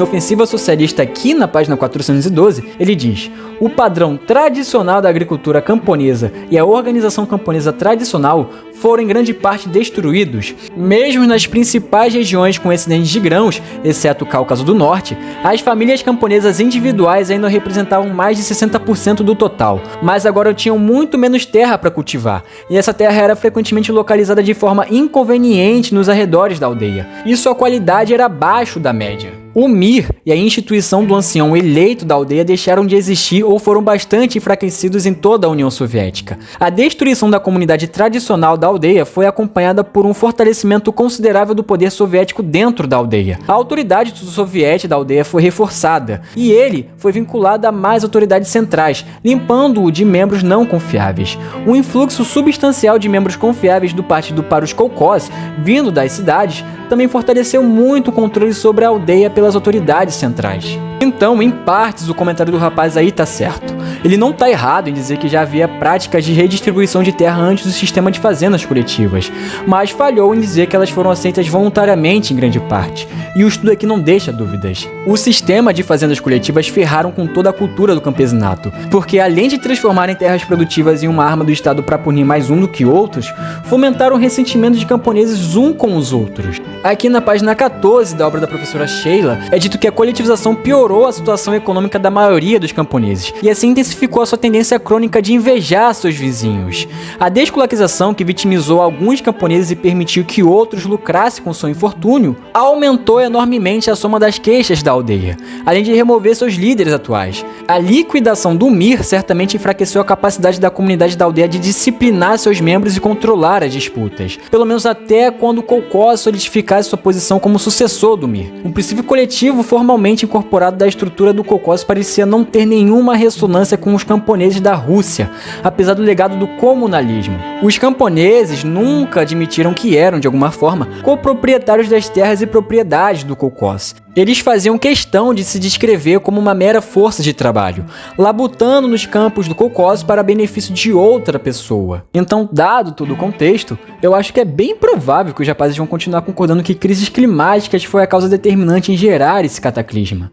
Ofensiva Socialista, aqui na página 412, ele diz: o padrão tradicional da agricultura camponesa e a organização camponesa tradicional foram em grande parte destruídos. Mesmo nas principais regiões com excedentes de grãos, exceto o Cáucaso do Norte, as famílias camponesas individuais ainda representavam mais de 60% do total, mas agora tinham muito menos terra para cultivar, e essa terra era frequentemente localizada de forma inconveniente nos arredores da aldeia, e sua qualidade era abaixo da média. O MIR e a instituição do ancião eleito da aldeia deixaram de existir ou foram bastante enfraquecidos em toda a União Soviética. A destruição da comunidade tradicional da aldeia foi acompanhada por um fortalecimento considerável do poder soviético dentro da aldeia. A autoridade do soviete da aldeia foi reforçada, e ele foi vinculado a mais autoridades centrais, limpando-o de membros não confiáveis. Um influxo substancial de membros confiáveis do partido para os kolkhozes, vindo das cidades, também fortaleceu muito o controle sobre a aldeia pelas autoridades centrais. Então, em partes, o comentário do rapaz aí tá certo. Ele não tá errado em dizer que já havia práticas de redistribuição de terra antes do sistema de fazendas coletivas, mas falhou em dizer que elas foram aceitas voluntariamente em grande parte. E o estudo aqui não deixa dúvidas. O sistema de fazendas coletivas ferraram com toda a cultura do campesinato, porque além de transformarem terras produtivas em uma arma do Estado para punir mais um do que outros, fomentaram o ressentimento de camponeses um com os outros. Aqui na página 14 da obra da professora Sheila, é dito que a coletivização piorou a situação econômica da maioria dos camponeses, e assim intensificou a sua tendência crônica de invejar seus vizinhos. A descolaquização, que vitimizou alguns camponeses e permitiu que outros lucrassem com seu infortúnio, aumentou enormemente a soma das queixas da aldeia, além de remover seus líderes atuais. A liquidação do MIR certamente enfraqueceu a capacidade da comunidade da aldeia de disciplinar seus membros e controlar as disputas, pelo menos até quando o kolkhoz solidificasse sua posição como sucessor do MIR. O princípio coletivo formalmente incorporado da estrutura do kolkhoz parecia não ter nenhuma ressonância com os camponeses da Rússia, apesar do legado do comunalismo. Os camponeses nunca admitiram que eram, de alguma forma, coproprietários das terras e propriedades do kolkhoz. Eles faziam questão de se descrever como uma mera força de trabalho, labutando nos campos do kolkhoz para benefício de outra pessoa. Então, dado todo o contexto, eu acho que é bem provável que os rapazes vão continuar concordando que crises climáticas foi a causa determinante em gerar esse cataclisma.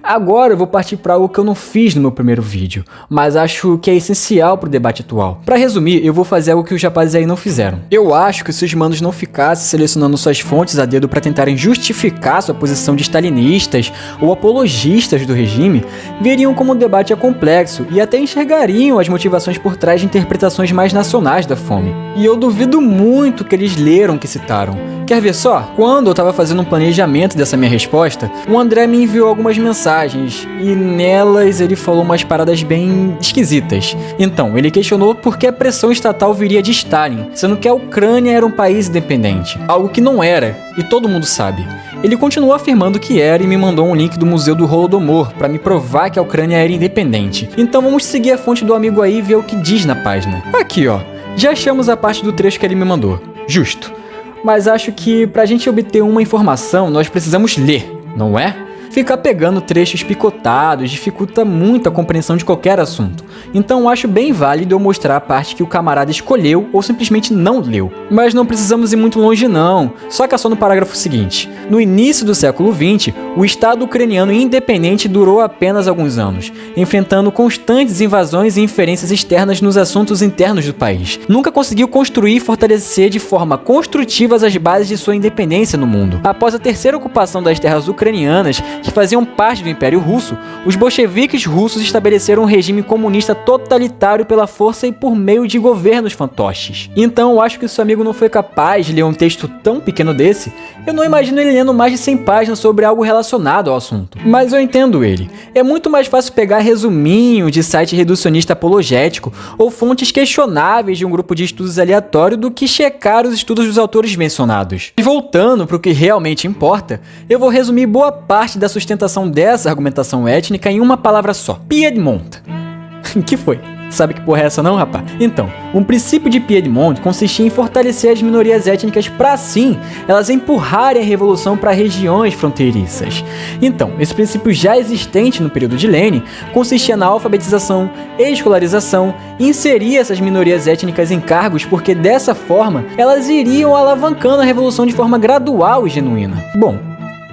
Agora eu vou partir para algo que eu não fiz no meu primeiro vídeo, mas acho que é essencial para o debate atual. Para resumir, eu vou fazer algo que os rapazes aí não fizeram. Eu acho que se os manos não ficassem selecionando suas fontes a dedo para tentarem justificar sua posição de stalinistas ou apologistas do regime, veriam como o debate é complexo e até enxergariam as motivações por trás de interpretações mais nacionais da fome. E eu duvido muito que eles leram o que citaram. Quer ver só? Quando eu estava fazendo um planejamento dessa minha resposta, o André me enviou algumas mensagens e nelas ele falou umas paradas bem esquisitas. Então, ele questionou por que a pressão estatal viria de Stalin, sendo que a Ucrânia era um país independente, algo que não era, e todo mundo sabe. Ele continuou afirmando que era e me mandou um link do Museu do Holodomor para me provar que a Ucrânia era independente. Então vamos seguir a fonte do amigo aí e ver o que diz na página. Aqui ó, já achamos a parte do trecho que ele me mandou. Justo. Mas acho que pra gente obter uma informação nós precisamos ler, não é? Ficar pegando trechos picotados dificulta muito a compreensão de qualquer assunto, então acho bem válido eu mostrar a parte que o camarada escolheu ou simplesmente não leu. Mas não precisamos ir muito longe não, só que é só no parágrafo seguinte. No início do século XX, o Estado ucraniano independente durou apenas alguns anos, enfrentando constantes invasões e inferências externas nos assuntos internos do país. Nunca conseguiu construir e fortalecer de forma construtiva as bases de sua independência no mundo. Após a terceira ocupação das terras ucranianas, que faziam parte do Império Russo, os bolcheviques russos estabeleceram um regime comunista totalitário pela força e por meio de governos fantoches. Então eu acho que se o amigo não foi capaz de ler um texto tão pequeno desse, eu não imagino ele lendo mais de 100 páginas sobre algo relacionado ao assunto. Mas eu entendo ele. É muito mais fácil pegar resuminho de site reducionista apologético ou fontes questionáveis de um grupo de estudos aleatório do que checar os estudos dos autores mencionados. E voltando para o que realmente importa, eu vou resumir boa parte da sustentação dessa argumentação étnica em uma palavra só: Piedmont. Que foi? Sabe que porra é essa não, rapaz? Então, um princípio de Piedmont consistia em fortalecer as minorias étnicas para assim elas empurrarem a revolução para regiões fronteiriças. Então, esse princípio já existente no período de Lenin consistia na alfabetização, escolarização e inserir essas minorias étnicas em cargos porque dessa forma elas iriam alavancando a revolução de forma gradual e genuína. Bom,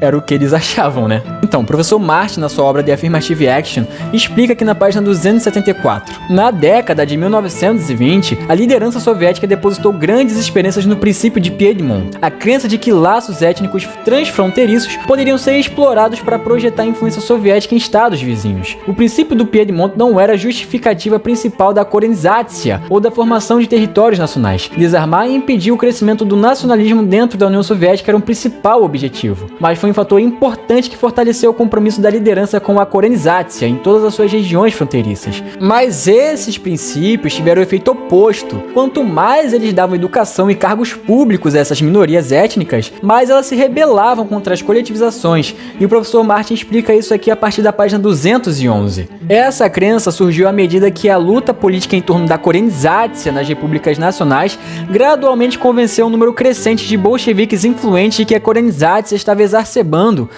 era o que eles achavam, né? Então, o professor Martin, na sua obra The Affirmative Action, explica aqui na página 274. Na década de 1920, a liderança soviética depositou grandes esperanças no princípio de Piedmont, a crença de que laços étnicos transfronteiriços poderiam ser explorados para projetar a influência soviética em estados vizinhos. O princípio do Piedmont não era a justificativa principal da Korenizatsiya, ou da formação de territórios nacionais. Desarmar e impedir o crescimento do nacionalismo dentro da União Soviética era um principal objetivo, mas foi um fator importante que fortaleceu o compromisso da liderança com a Korenizatsiya em todas as suas regiões fronteiriças. Mas esses princípios tiveram o efeito oposto. Quanto mais eles davam educação e cargos públicos a essas minorias étnicas, mais elas se rebelavam contra as coletivizações, e o professor Martin explica isso aqui a partir da página 211. Essa crença surgiu à medida que a luta política em torno da Korenizatsiya nas repúblicas nacionais gradualmente convenceu um número crescente de bolcheviques influentes de que a Korenizatsiya estava exacerbando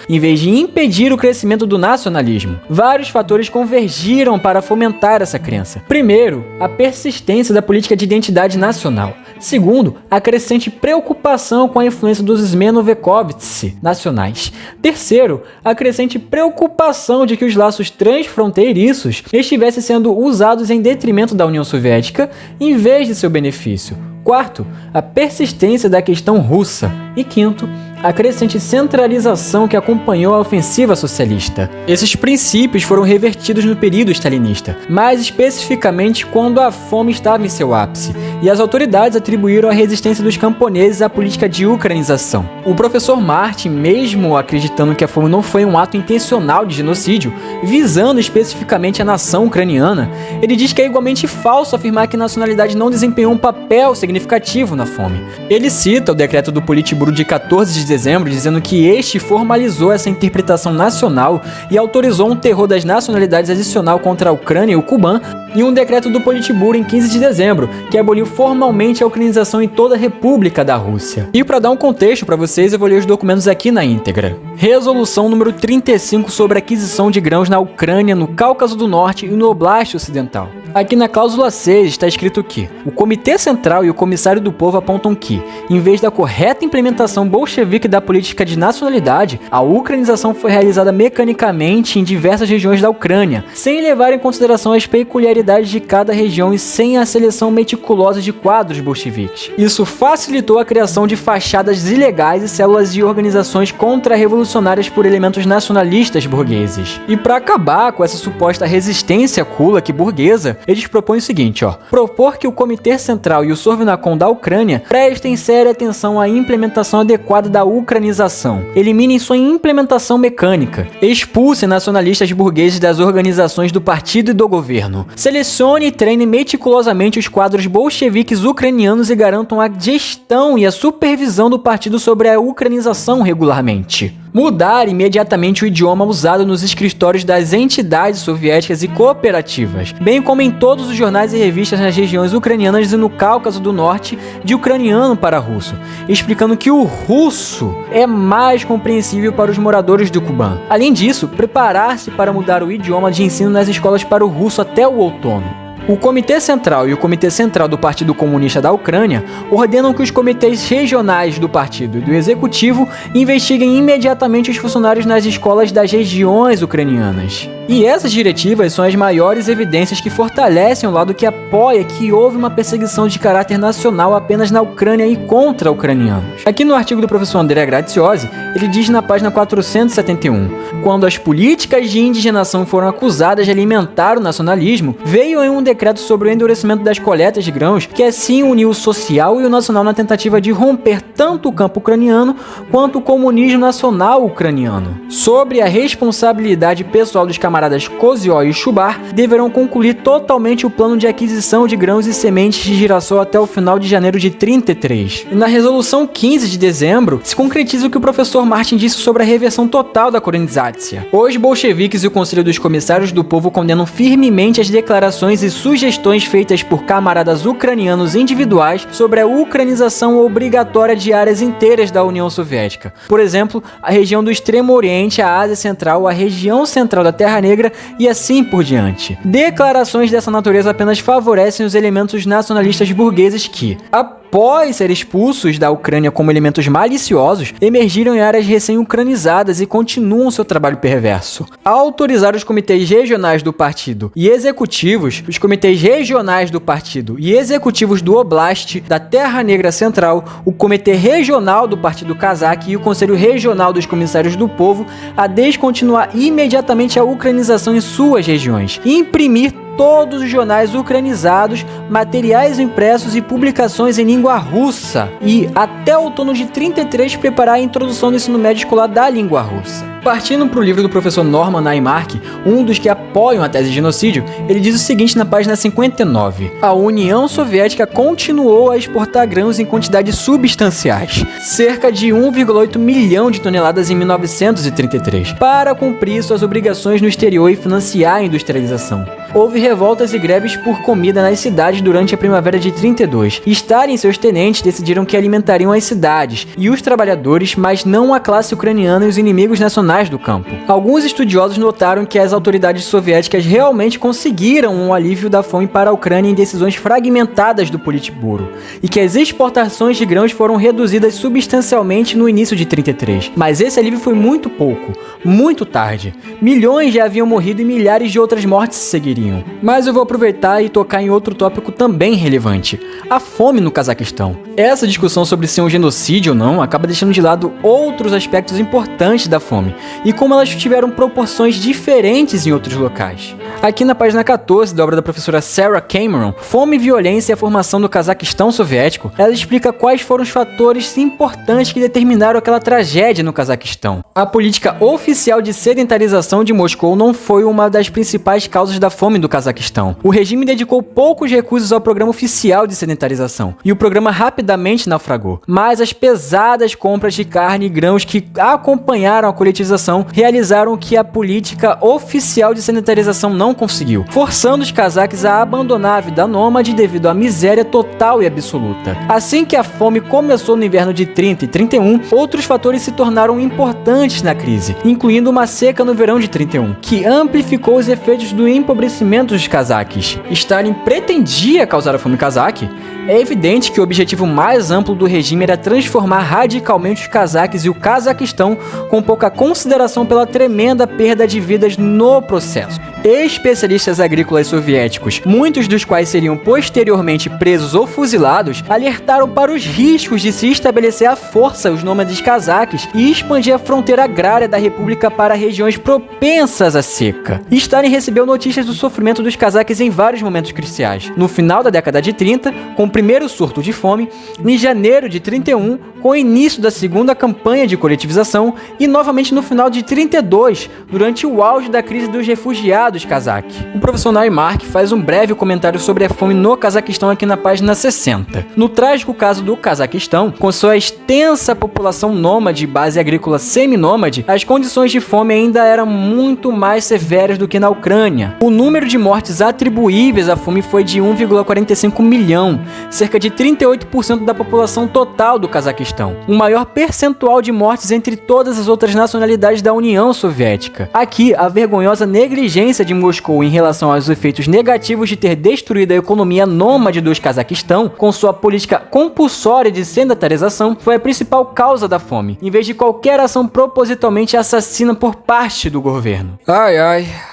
em vez de impedir o crescimento do nacionalismo. Vários fatores convergiram para fomentar essa crença. Primeiro, a persistência da política de identidade nacional. Segundo, a crescente preocupação com a influência dos Zmenovekovtsi nacionais. Terceiro, a crescente preocupação de que os laços transfronteiriços estivessem sendo usados em detrimento da União Soviética em vez de seu benefício. Quarto, a persistência da questão russa. E quinto, a crescente centralização que acompanhou a ofensiva socialista. Esses princípios foram revertidos no período stalinista, mais especificamente quando a fome estava em seu ápice, e as autoridades atribuíram a resistência dos camponeses à política de ucranização. O professor Martin, mesmo acreditando que a fome não foi um ato intencional de genocídio, visando especificamente a nação ucraniana, ele diz que é igualmente falso afirmar que a nacionalidade não desempenhou um papel significativo na fome. Ele cita o decreto do Politburo de 14 de dezembro, dizendo que este formalizou essa interpretação nacional e autorizou um terror das nacionalidades adicional contra a Ucrânia e o Kuban, e um decreto do Politburo em 15 de dezembro, que aboliu formalmente a ucranização em toda a República da Rússia. E para dar um contexto para vocês, eu vou ler os documentos aqui na íntegra. Resolução número 35 sobre a aquisição de grãos na Ucrânia, no Cáucaso do Norte e no Oblast Ocidental. Aqui na cláusula 6 está escrito que o Comitê Central e o Comissário do Povo apontam que, em vez da correta implementação bolchevique da política de nacionalidade, a ucranização foi realizada mecanicamente em diversas regiões da Ucrânia, sem levar em consideração as peculiaridades de cada região e sem a seleção meticulosa de quadros bolcheviques. Isso facilitou a criação de fachadas ilegais e células de organizações contra-revolucionárias por elementos nacionalistas burgueses. E para acabar com essa suposta resistência kulak burguesa, eles propõem o seguinte, propor que o Comitê Central e o Sovnacom da Ucrânia prestem séria atenção à implementação adequada da ucranização, eliminem sua implementação mecânica, expulsem nacionalistas burgueses das organizações do partido e do governo, selecione e treine meticulosamente os quadros bolcheviques ucranianos e garantam a gestão e a supervisão do partido sobre a ucranização regularmente. Mudar imediatamente o idioma usado nos escritórios das entidades soviéticas e cooperativas, bem como em todos os jornais e revistas nas regiões ucranianas e no Cáucaso do Norte, de ucraniano para russo, explicando que o russo é mais compreensível para os moradores do Kuban. Além disso, preparar-se para mudar o idioma de ensino nas escolas para o russo até o outono. O Comitê Central e o Comitê Central do Partido Comunista da Ucrânia ordenam que os comitês regionais do partido e do executivo investiguem imediatamente os funcionários nas escolas das regiões ucranianas. E essas diretivas são as maiores evidências que fortalecem o lado que apoia que houve uma perseguição de caráter nacional apenas na Ucrânia e contra ucranianos. Aqui no artigo do professor André Graziosi, ele diz na página 471, quando as políticas de indigenação foram acusadas de alimentar o nacionalismo, veio em um decreto sobre o endurecimento das coletas de grãos, que assim uniu o social e o nacional na tentativa de romper tanto o campo ucraniano quanto o comunismo nacional ucraniano. Sobre a responsabilidade pessoal dos camaradas Kozyol e Chubar, deverão concluir totalmente o plano de aquisição de grãos e sementes de girassol até o final de janeiro de 33. E na resolução 15 de dezembro, se concretiza o que o professor Martin disse sobre a reversão total da Korenizácia. Os bolcheviques e o Conselho dos Comissários do Povo condenam firmemente as declarações e sugestões feitas por camaradas ucranianos individuais sobre a ucranização obrigatória de áreas inteiras da União Soviética. Por exemplo, a região do Extremo Oriente, a Ásia Central, a região central da Terra Negra e assim por diante. Declarações dessa natureza apenas favorecem os elementos nacionalistas burgueses que, após ser expulsos da Ucrânia como elementos maliciosos, emergiram em áreas recém-ucranizadas e continuam seu trabalho perverso. Ao autorizar os comitês regionais do partido e executivos, os comitês regionais do partido e executivos do Oblast, da Terra Negra Central, o Comitê Regional do Partido Kazakh e o Conselho Regional dos Comissários do Povo, a descontinuar imediatamente a ucranização em suas regiões e imprimir todos os jornais ucranizados, materiais impressos e publicações em língua russa e, até o outono de 33, preparar a introdução do ensino médio escolar da língua russa. Partindo para o livro do professor Norman Naimark, um dos que apoiam a tese de genocídio, ele diz o seguinte na página 59. A União Soviética continuou a exportar grãos em quantidades substanciais, cerca de 1,8 milhão de toneladas em 1933, para cumprir suas obrigações no exterior e financiar a industrialização. Houve revoltas e greves por comida nas cidades durante a primavera de 32. Stalin e seus tenentes decidiram que alimentariam as cidades e os trabalhadores, mas não a classe ucraniana e os inimigos nacionais do campo. Alguns estudiosos notaram que as autoridades soviéticas realmente conseguiram um alívio da fome para a Ucrânia em decisões fragmentadas do Politburo, e que as exportações de grãos foram reduzidas substancialmente no início de 33. Mas esse alívio foi muito pouco, muito tarde. Milhões já haviam morrido e milhares de outras mortes se seguiriam. Mas eu vou aproveitar e tocar em outro tópico também relevante: a fome no Cazaquistão. Essa discussão sobre se é um genocídio ou não acaba deixando de lado outros aspectos importantes da fome e como elas tiveram proporções diferentes em outros locais. Aqui na página 14 da obra da professora Sarah Cameron, Fome, Violência e a Formação do Cazaquistão Soviético, ela explica quais foram os fatores importantes que determinaram aquela tragédia no Cazaquistão. A política oficial de sedentarização de Moscou não foi uma das principais causas da fome do Cazaquistão. O regime dedicou poucos recursos ao programa oficial de sedentarização, e o programa rapidamente rapidamente naufragou. Mas as pesadas compras de carne e grãos que acompanharam a coletivização realizaram o que a política oficial de sanitarização não conseguiu, forçando os cazaques a abandonar a vida nômade devido à miséria total e absoluta. Assim que a fome começou no inverno de 30 e 31, outros fatores se tornaram importantes na crise, incluindo uma seca no verão de 31, que amplificou os efeitos do empobrecimento dos cazaques. Stalin pretendia causar a fome cazaque? É evidente que o objetivo mais amplo do regime era transformar radicalmente os cazaques e o Cazaquistão, com pouca consideração pela tremenda perda de vidas no processo. Especialistas agrícolas soviéticos, muitos dos quais seriam posteriormente presos ou fuzilados, alertaram para os riscos de se estabelecer à força os nômades cazaques e expandir a fronteira agrária da república para regiões propensas à seca. Stalin recebeu notícias do sofrimento dos cazaques em vários momentos cruciais. No final da década de 30, com o primeiro surto de fome, em janeiro de 31, com o início da segunda campanha de coletivização e novamente no final de 32, durante o auge da crise dos refugiados cazaque. O professor Naimark faz um breve comentário sobre a fome no Cazaquistão aqui na página 60. No trágico caso do Cazaquistão, com sua extensa população nômade, base agrícola seminômade, as condições de fome ainda eram muito mais severas do que na Ucrânia. O número de mortes atribuíveis à fome foi de 1,45 milhão, cerca de 38% da população total do Cazaquistão, o maior percentual de mortes entre todas as outras nacionalidades da União Soviética. Aqui, a vergonhosa negligência de Moscou em relação aos efeitos negativos de ter destruído a economia nômade dos Cazaquistão, com sua política compulsória de sedentarização, foi a principal causa da fome, em vez de qualquer ação propositalmente assassina por parte do governo.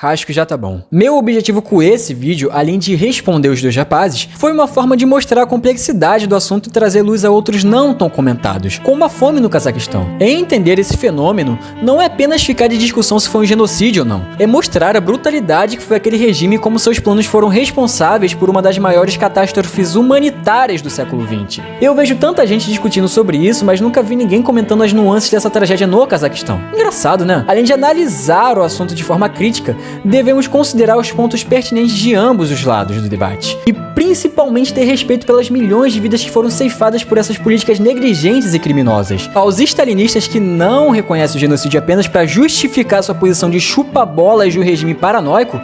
Acho que já tá bom. Meu objetivo com esse vídeo, além de responder os dois rapazes, foi uma forma de mostrar a complexidade do assunto e trazer luz a outros não tão comentados, como a fome no Cazaquistão. Entender esse fenômeno não é apenas ficar de discussão se foi um genocídio ou não, é mostrar a brutalidade que foi aquele regime e como seus planos foram responsáveis por uma das maiores catástrofes humanitárias do século XX. Eu vejo tanta gente discutindo sobre isso, mas nunca vi ninguém comentando as nuances dessa tragédia no Cazaquistão. Engraçado, né? Além de analisar o assunto de forma crítica, devemos considerar os pontos pertinentes de ambos os lados do debate. E principalmente ter respeito pelas milhões de vidas que foram ceifadas por essas políticas negligentes e criminosas. Aos stalinistas que não reconhecem o genocídio apenas para justificar sua posição de chupa-bolas do regime paranoico,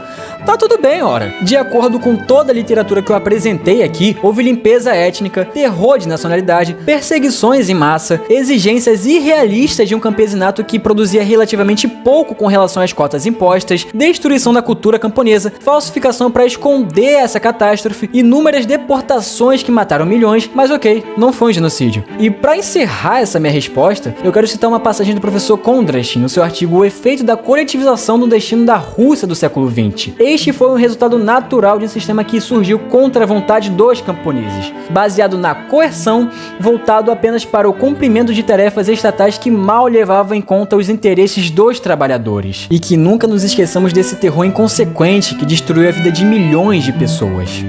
tá tudo bem, ora. De acordo com toda a literatura que eu apresentei aqui, houve limpeza étnica, terror de nacionalidade, perseguições em massa, exigências irrealistas de um campesinato que produzia relativamente pouco com relação às cotas impostas, destruição da cultura camponesa, falsificação para esconder essa catástrofe, inúmeras deportações que mataram milhões, mas ok, não foi um genocídio. E para encerrar essa minha resposta, eu quero citar uma passagem do professor Kondrashin no seu artigo O Efeito da Coletivização no Destino da Rússia do século XX. Este foi um resultado natural de um sistema que surgiu contra a vontade dos camponeses, baseado na coerção, voltado apenas para o cumprimento de tarefas estatais que mal levavam em conta os interesses dos trabalhadores. E que nunca nos esqueçamos desse terror inconsequente que destruiu a vida de milhões de pessoas.